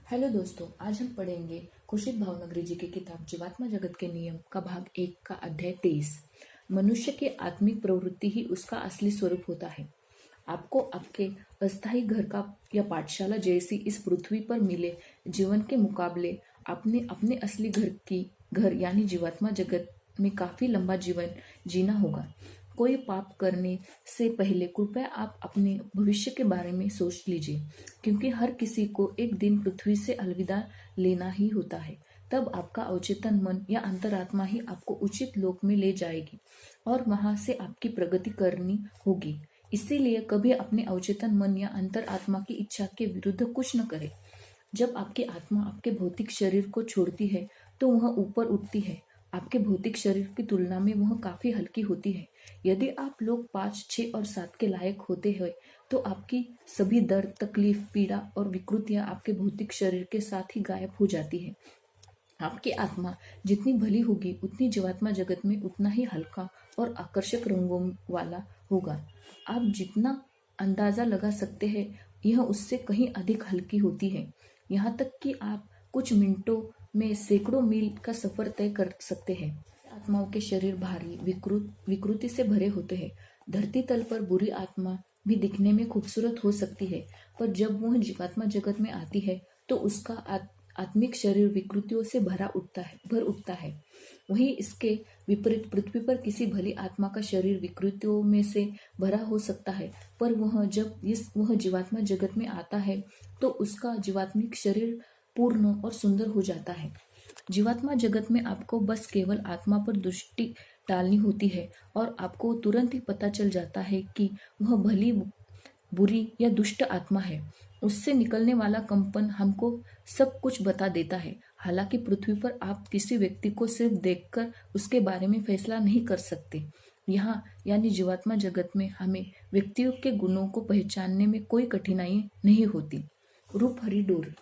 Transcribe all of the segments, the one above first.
Hello दोस्तों, आज हम पढ़ेंगे खुर्शीद भावनगरी जी की किताब जीवात्मा जगत के नियम का भाग 1 का अध्याय 23। मनुष्य की आत्मिक प्रवृत्ति ही उसका असली स्वरूप होता है। आपको आपके अस्थायी घर का या पाठशाला जैसी इस पृथ्वी पर मिले जीवन के मुकाबले अपने अपने असली घर यानी जीवात्मा जगत में काफी लंबा जीवन जीना होगा। कोई पाप करने से पहले कृपया आप अपने भविष्य के बारे में सोच लीजिए, क्योंकि हर किसी को एक दिन पृथ्वी से अलविदा लेना ही होता है। तब आपका अवचेतन मन या अंतरात्मा ही आपको उचित लोक में ले जाएगी और वहां से आपकी प्रगति करनी होगी। इसीलिए कभी अपने अवचेतन मन या अंतरात्मा की इच्छा के विरुद्ध कुछ न करें। जब आपकी आत्मा आपके भौतिक शरीर को छोड़ती है तो वह ऊपर उठती है। आपके भौतिक शरीर की तुलना में वह काफी हल्की होती है। यदि आप लोग 5, 6 और 7 के लायक होते हैं तो आपकी सभी दर्द, तकलीफ, पीड़ा और विकृतियां आपके भौतिक शरीर के साथ ही गायब हो जाती है। आपकी आत्मा जितनी भली होगी उतनी जीवात्मा जगत में उतना ही हल्का और आकर्षक रंगों वाला होगा। आप जितना अंदाजा लगा सकते हैं यह उससे कहीं अधिक हल्की होती है। यहाँ तक कि आप कुछ मिनटों में सैकड़ों मील का सफर तय कर सकते हैं। आत्माओं के शरीर भारी, विकृति से भरे होते हैं। धरती तल पर बुरी आत्मा भी दिखने में खूबसूरत हो सकती है, पर जब वह जीवात्मा जगत में आती है तो उसका आत्मिक शरीर विकृतियों से भर उठता है। वहीं इसके विपरीत पृथ्वी पर किसी भली आत्मा का शरीर विकृतियों में से भरा हो सकता है, पर वह जीवात्मा जगत में आता है तो उसका जीवात्मिक शरीर पूर्ण और सुंदर हो जाता है। जीवात्मा जगत में आपको बस केवल आत्मा पर दृष्टि डालनी होती है और आपको तुरंत ही पता चल जाता है कि वह भली, बुरी या दुष्ट आत्मा है। उससे निकलने वाला कंपन हमको सब कुछ बता देता है। हालांकि पृथ्वी पर आप किसी व्यक्ति को सिर्फ देखकर उसके बारे में फैसला नहीं कर सकते। यहाँ यानी जीवात्मा जगत में हमें व्यक्तियों के गुणों को पहचानने में कोई कठिनाई नहीं होती। रूप हरी डोरी।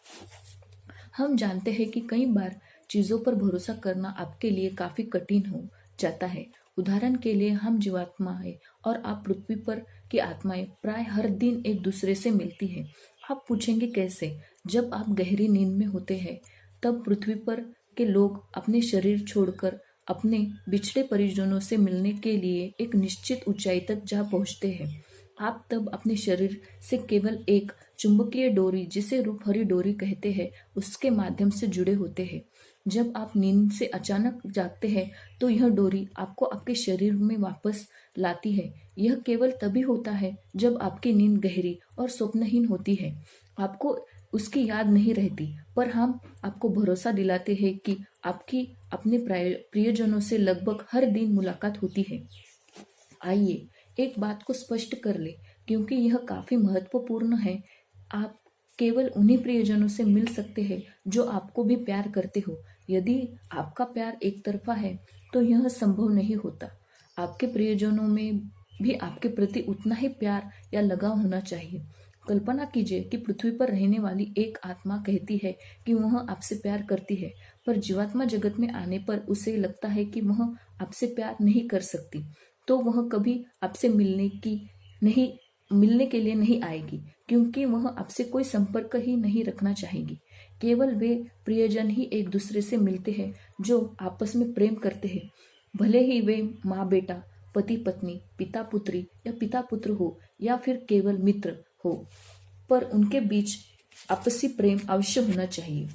हम जानते हैं कि कई बार चीजों पर भरोसा करना आपके लिए काफी कठिन हो जाता है। उदाहरण के लिए हम जीवात्माएं और आप पृथ्वी पर की आत्माएं प्राय हर दिन एक दूसरे से मिलती है। आप पूछेंगे कैसे? जब आप गहरी नींद में होते हैं तब पृथ्वी पर के लोग अपने शरीर छोड़कर अपने बिछड़े परिजनों से मिलने के लिए एक निश्चित ऊंचाई तक जा पहुंचते हैं। आप तब अपने शरीर से केवल एक चुंबकीय डोरी, जिसे रूपहरी डोरी कहते हैं, उसके माध्यम से जुड़े होते हैं। जब आप नींद से अचानक जागते हैं तो यह डोरी आपको आपके शरीर में वापस लाती है। यह केवल तभी होता है जब आपकी नींद गहरी और स्वप्नहीन होती है। आपको उसकी याद नहीं रहती, पर हम आपको भरोसा दिलाते हैं कि आपकी अपने प्रियजनों से लगभग हर दिन मुलाकात होती है। आइए एक बात को स्पष्ट कर ले, क्योंकि यह काफी महत्वपूर्ण है। आप केवल उन्हीं प्रियजनों से मिल सकते हैं जो आपको भी प्यार करते हो। यदि आपका प्यार एक तरफा है तो यह संभव नहीं होता। आपके प्रियजनों में भी आपके प्रति उतना ही प्यार या लगाव होना चाहिए। कल्पना कीजिए कि पृथ्वी पर रहने वाली एक आत्मा कहती है कि वह आपसे प्यार करती है, पर जीवात्मा जगत में आने पर उसे लगता है कि वह आपसे प्यार नहीं कर सकती, तो वह कभी आपसे मिलने के लिए नहीं आएगी, क्योंकि वह आपसे कोई संपर्क ही नहीं रखना चाहेगी। केवल वे प्रियजन ही एक दूसरे से मिलते हैं जो आपस में प्रेम करते हैं, भले ही वे माँ बेटा, पति पत्नी, पिता पुत्री या पिता पुत्र हो या फिर केवल मित्र हो, पर उनके बीच आपसी प्रेम अवश्य होना चाहिए।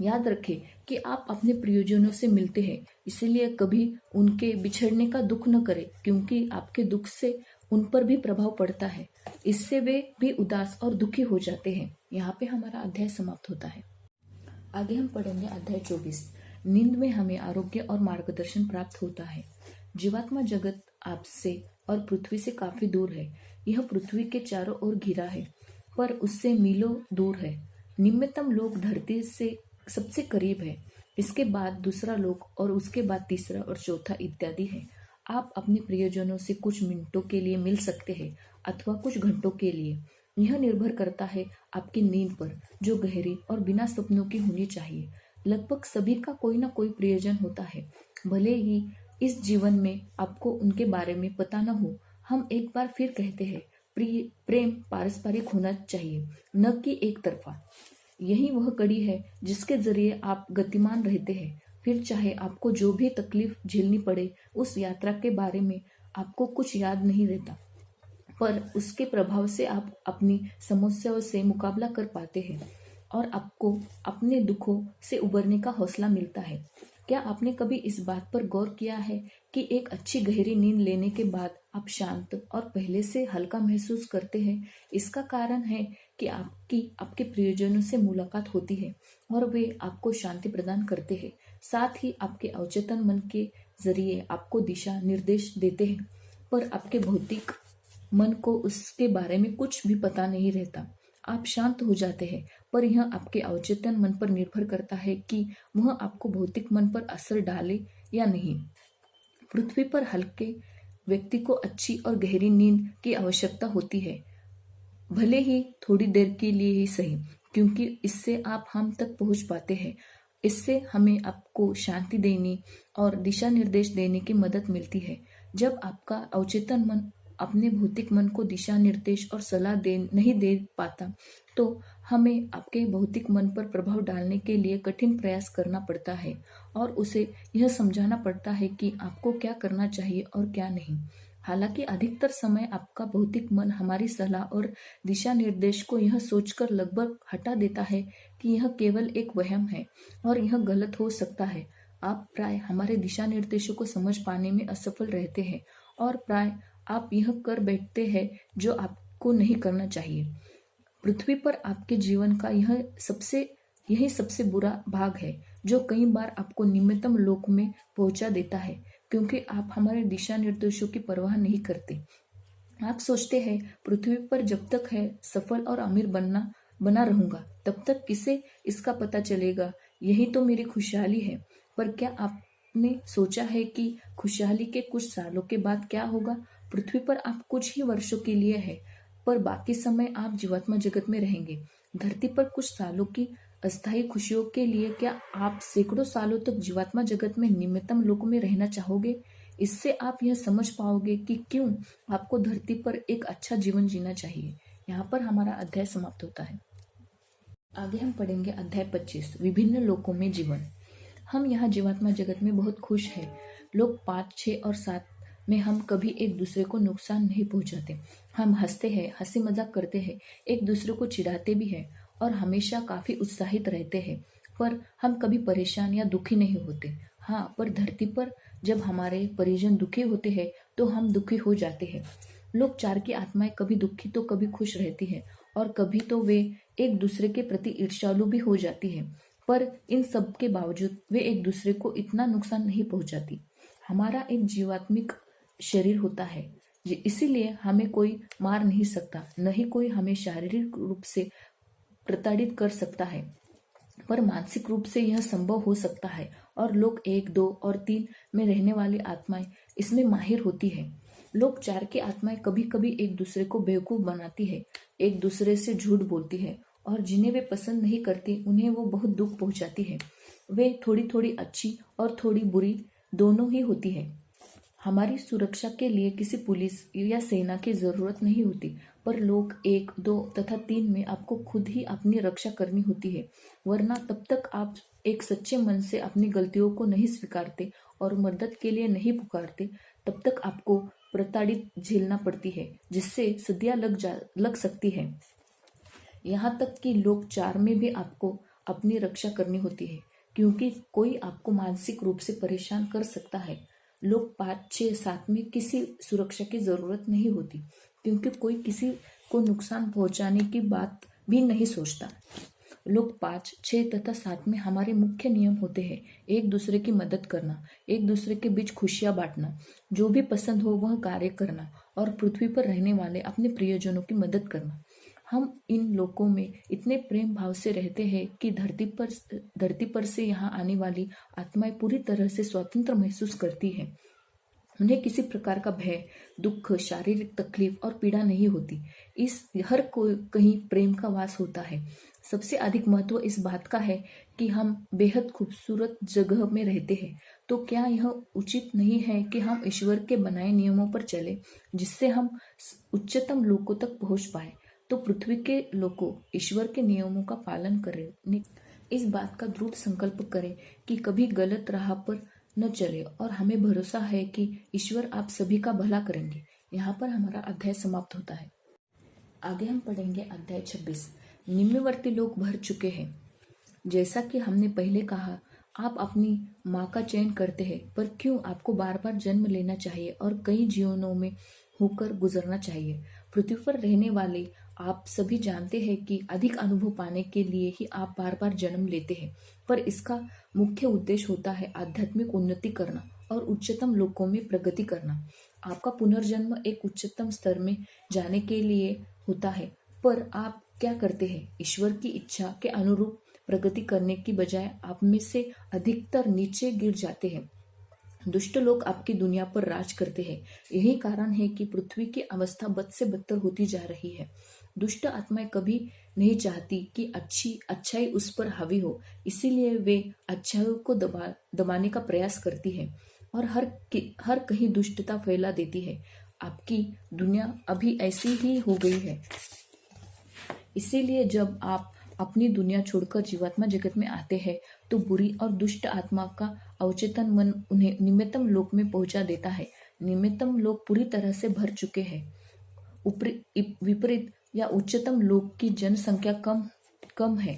याद रखें कि आप अपने प्रियजनों से मिलते हैं, इसलिए कभी उनके बिछड़ने का दुख न करें, क्योंकि आपके दुख से उन पर भी प्रभाव पड़ता है। इससे वे भी उदास और दुखी हो जाते हैं। यहाँ पे हमारा अध्याय समाप्त होता है। आगे हम पढ़ेंगे अध्याय 24। नींद में हमें आरोग्य और मार्गदर्शन प्राप्त होता है। जीवात्मा जगत आपसे और पृथ्वी से काफी दूर है। यह पृथ्वी के चारों ओर घिरा है, पर उससे मीलों दूर है। निम्नतम लोक धरती से सबसे करीब है, इसके बाद दूसरा लोक और उसके बाद तीसरा और चौथा इत्यादि है। आप अपने प्रियजनों से कुछ मिनटों के लिए मिल सकते हैं अथवा कुछ घंटों के लिए। यह निर्भर करता है आपकी नींद पर, जो गहरी और बिना सपनों की होनी चाहिए। लगभग सभी का कोई ना कोई प्रियजन होता है, भले ही इस जीवन में आपको उनके बारे में पता न हो। हम एक बार फिर कहते हैं, प्रेम पारस्परिक होना चाहिए, न कि एक तरफा। यही वह कड़ी है जिसके जरिए आप गतिमान रहते हैं। फिर चाहे आपको जो भी तकलीफ झेलनी पड़े, उस यात्रा के बारे में आपको कुछ याद नहीं रहता, पर उसके प्रभाव से आप अपनी समस्याओं से मुकाबला कर पाते हैं और आपको अपने दुखों से उबरने का हौसला मिलता है। क्या आपने कभी इस बात पर गौर किया है कि एक अच्छी गहरी नींद लेने के बाद आप शांत और पहले से हल्का महसूस करते हैं? इसका कारण है कि आपके प्रियजनों से मुलाकात होती है और वे आपको शांति प्रदान करते हैं। साथ ही आपके अवचेतन मन के जरिए आपको दिशा निर्देश देते हैं, पर आपके भौतिक मन को उसके बारे में कुछ भी पता नहीं रहता। आप शांत हो जाते हैं, पर यह आपके अवचेतन मन पर निर्भर करता है कि वह आपको भौतिक मन पर असर डाले या नहीं। पृथ्वी पर हल्के व्यक्ति को अच्छी और गहरी नींद की आवश्यकता होती है, भले ही थोड़ी देर के लिए ही सही, क्योंकि इससे आप हम तक पहुंच पाते हैं। इससे हमें आपको शांति देने और दिशा निर्देश देने की मदद मिलती है। जब आपका अवचेतन मन अपने भौतिक मन को दिशा निर्देश और सलाह नहीं दे पाता, तो हमें आपके भौतिक मन पर प्रभाव डालने के लिए कठिन प्रयास करना पड़ता है और उसे यह समझाना पड़ता है कि आपको क्या करना चाहिए और क्या नहीं। हालांकि अधिकतर समय आपका भौतिक मन हमारी सलाह और दिशा निर्देश को यह सोचकर लगभग हटा देता है कि यह केवल एक वहम है और यह गलत हो सकता है। आप प्राय हमारे दिशा निर्देशों को समझ पाने में असफल रहते हैं और प्राय आप यह कर बैठते हैं जो आपको नहीं करना चाहिए। पृथ्वी पर आपके जीवन का यही सबसे बुरा भाग है, जो कई बार आपको निम्नतम लोक में पहुंचा देता है, क्योंकि आप हमारे दिशा निर्देशों की परवाह नहीं करते। आप सोचते हैं पृथ्वी पर जब तक है सफल और अमीर बना रहूंगा, तब तक किसे इसका पता चलेगा, यही तो मेरी खुशहाली है। पर क्या आपने सोचा है कि खुशहाली के कुछ सालों के बाद क्या होगा? पृथ्वी पर आप कुछ ही वर्षों के लिए है, पर बाकी समय आप जीवात्मा जगत में रहेंगे। धरती पर कुछ सालों की अस्थायी खुशियों के लिए क्या आप सैकड़ों सालों तक जीवात्मा जगत में निम्नतम लोक में रहना चाहोगे? इससे आप यह समझ पाओगे कि क्यों आपको धरती पर एक अच्छा जीवन जीना चाहिए। यहाँ पर हमारा अध्याय समाप्त होता है। आगे हम पढ़ेंगे अध्याय 25, विभिन्न लोकों में जीवन। हम यहाँ जीवात्मा जगत में बहुत खुश हैं। लोग 5, 6 और 7 में हम कभी एक दूसरे को नुकसान नहीं पहुंचाते। हम हंसते हैं, हंसी मजाक करते हैं, एक दूसरे को चिढ़ाते भी हैं और हमेशा काफी उत्साहित रहते हैं, पर हम कभी परेशान या दुखी नहीं होते। हाँ, पर धरती पर जब हमारे परिजन दुखी होते हैं तो हम दुखी हो जाते हैं। लोग 4 की आत्माएं कभी दुखी तो कभी खुश रहती है और कभी तो वे एक दूसरे के प्रति ईर्ष्यालु भी हो जाती है, पर इन सब के बावजूद वे एक दूसरे को इतना नुकसान नहीं पहुंचाती। हमारा एक जीवात्मिक शरीर होता है, इसीलिए हमें कोई मार नहीं सकता, न ही कोई हमें शारीरिक रूप से प्रताड़ित कर सकता है, पर मानसिक रूप से यह संभव हो सकता है और लोग 1, 2 और 3 में रहने वाली आत्माएं इसमें माहिर होती है। लोग 4 की आत्माएं कभी कभी एक दूसरे को बेवकूफ बनाती है, एक दूसरे से झूठ बोलती है और जिन्हें वे पसंद नहीं करती उन्हें वो बहुत दुख पहुंचाती है। वे थोड़ी थोड़ी अच्छी और थोड़ी बुरी दोनों ही होती है। हमारी सुरक्षा के लिए किसी पुलिस या सेना की जरूरत नहीं होती, पर लोग 1, 2 तथा 3 में आपको खुद ही अपनी रक्षा करनी होती है, वरना तब तक आप एक सच्चे मन से अपनी गलतियों को नहीं स्वीकारते और मदद के लिए नहीं पुकारते, तब तक आपको प्रताड़ित झेलना पड़ती है, जिससे सदियां लग सकती है। यहाँ तक कि लोग 4 में भी आपको अपनी रक्षा करनी होती है, क्योंकि कोई आपको मानसिक रूप से परेशान कर सकता है। लोग 5, 6, 7 में किसी सुरक्षा की जरूरत नहीं होती, क्योंकि कोई किसी को नुकसान पहुंचाने की बात भी नहीं सोचता। लोग 5, 6 तथा 7 में हमारे मुख्य नियम होते हैं, एक दूसरे की मदद करना, एक दूसरे के बीच खुशियां बांटना, जो भी पसंद हो वह कार्य करना और पृथ्वी पर रहने वाले अपने प्रियजनों की मदद करना। हम इन लोकों में इतने प्रेम भाव से रहते हैं कि धरती पर से यहाँ आने वाली आत्माएं पूरी तरह से स्वतंत्र महसूस करती हैं। उन्हें किसी प्रकार का भय, दुख, शारीरिक तकलीफ और पीड़ा नहीं होती। इस हर कोई कहीं प्रेम का वास होता है। सबसे अधिक महत्व इस बात का है कि हम बेहद खूबसूरत जगह में रहते हैं, तो क्या यह उचित नहीं है कि हम ईश्वर के बनाए नियमों पर चलें, जिससे हम उच्चतम लोकों तक पहुंच पाए? तो पृथ्वी के लोगों ईश्वर के नियमों का पालन करें, इस बात का दृढ़ संकल्प करें कि कभी गलत राह पर न चले और हमें भरोसा है कि ईश्वर आप सभी का भला करेंगे। यहाँ पर हमारा अध्याय समाप्त होता है। आगे हम पढ़ेंगे अध्याय 26। निम्नवर्ती लोग भर चुके हैं। जैसा कि हमने पहले कहा, आप अपनी माँ का चयन करते हैं, पर क्यों आपको बार बार जन्म लेना चाहिए और कई जीवनों में होकर गुजरना चाहिए। पृथ्वी पर रहने वाले आप सभी जानते हैं कि अधिक अनुभव पाने के लिए ही आप बार बार जन्म लेते हैं, पर इसका मुख्य उद्देश्य होता है आध्यात्मिक उन्नति करना और उच्चतम लोकों में प्रगति करना। आपका पुनर्जन्म एक उच्चतम स्तर में जाने के लिए होता है, पर आप क्या करते हैं? ईश्वर की इच्छा के अनुरूप प्रगति करने की बजाय आप में से अधिकतर नीचे गिर जाते हैं। दुष्ट लोग आपकी दुनिया पर राज करते हैं। यही कारण है कि पृथ्वी की अवस्था बद से बदतर होती जा रही है। दुष्ट आत्माएं कभी नहीं चाहती कि अच्छाई उस पर हावी हो, इसीलिए वे अच्छाई को दबाने का प्रयास करती है और हर कहीं दुष्टता फैला देती है। आपकी दुनिया अभी ऐसी ही हो गई है। इसीलिए जब आप अपनी दुनिया छोड़कर जीवात्मा जगत में आते हैं तो बुरी और दुष्ट आत्मा का अवचेतन मन उन्हें निम्नतम लोक में पहुंचा देता है। निम्नतम लोक पूरी तरह से भर चुके हैं। विपरीत या उच्चतम लोक की जनसंख्या कम है।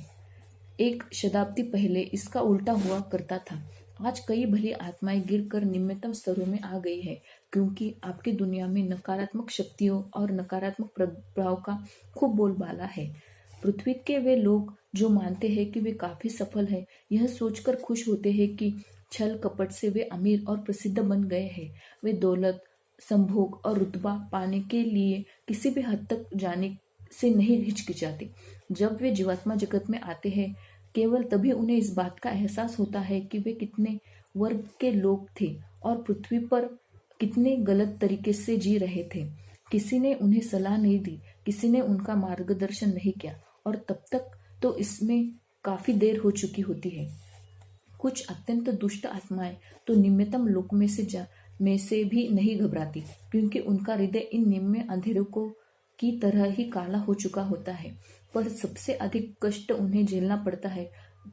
एक शताब्दी पहले इसका उल्टा हुआ करता था। आज कई भली आत्माएं गिरकर निम्नतम स्तरों में आ गई है, क्योंकि आपकी दुनिया में नकारात्मक शक्तियों और नकारात्मक प्रभाव का खूब बोलबाला है। पृथ्वी के वे लोग जो मानते हैं कि वे काफी सफल हैं, यह सोचकर खुश होते हैं कि छल कपट से वे अमीर और प्रसिद्ध बन गए हैं। वे दौलत, संभोग और रुतबा पाने के लिए किसी भी हद तक जाने से नहीं हिचकिचाते। जब वे जीवात्मा जगत में आते हैं, केवल तभी उन्हें इस बात का एहसास होता है कि वे कितने वर्ग के लोग थे और पृथ्वी पर कितने गलत तरीके से जी रहे थे। किसी ने उन्हें सलाह नहीं दी, किसी ने उनका मार्गदर्शन नहीं किया, और तब तक तो इसमें काफी देर हो चुकी होती है। कुछ अत्यंत दुष्ट आत्माएं तो निम्नतम लोक में से भी नहीं घबराती, क्योंकि उनका हृदय इन निम्न अंधेरों की तरह ही काला हो चुका होता है। पर सबसे अधिक कष्ट उन्हें झेलना पड़ता है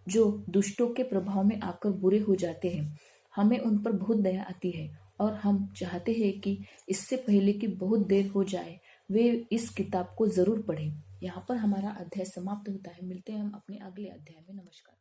जो दुष्टों के प्रभाव में आकर बुरे हो जाते हैं। हमें उन पर बहुत दया आती है और हम चाहते हैं कि इससे पहले कि बहुत देर हो जाए वे इस किताब को जरूर पढ़ें। यहाँ पर हमारा अध्याय समाप्त होता है। मिलते हैं हम अपने अगले अध्याय में। नमस्कार।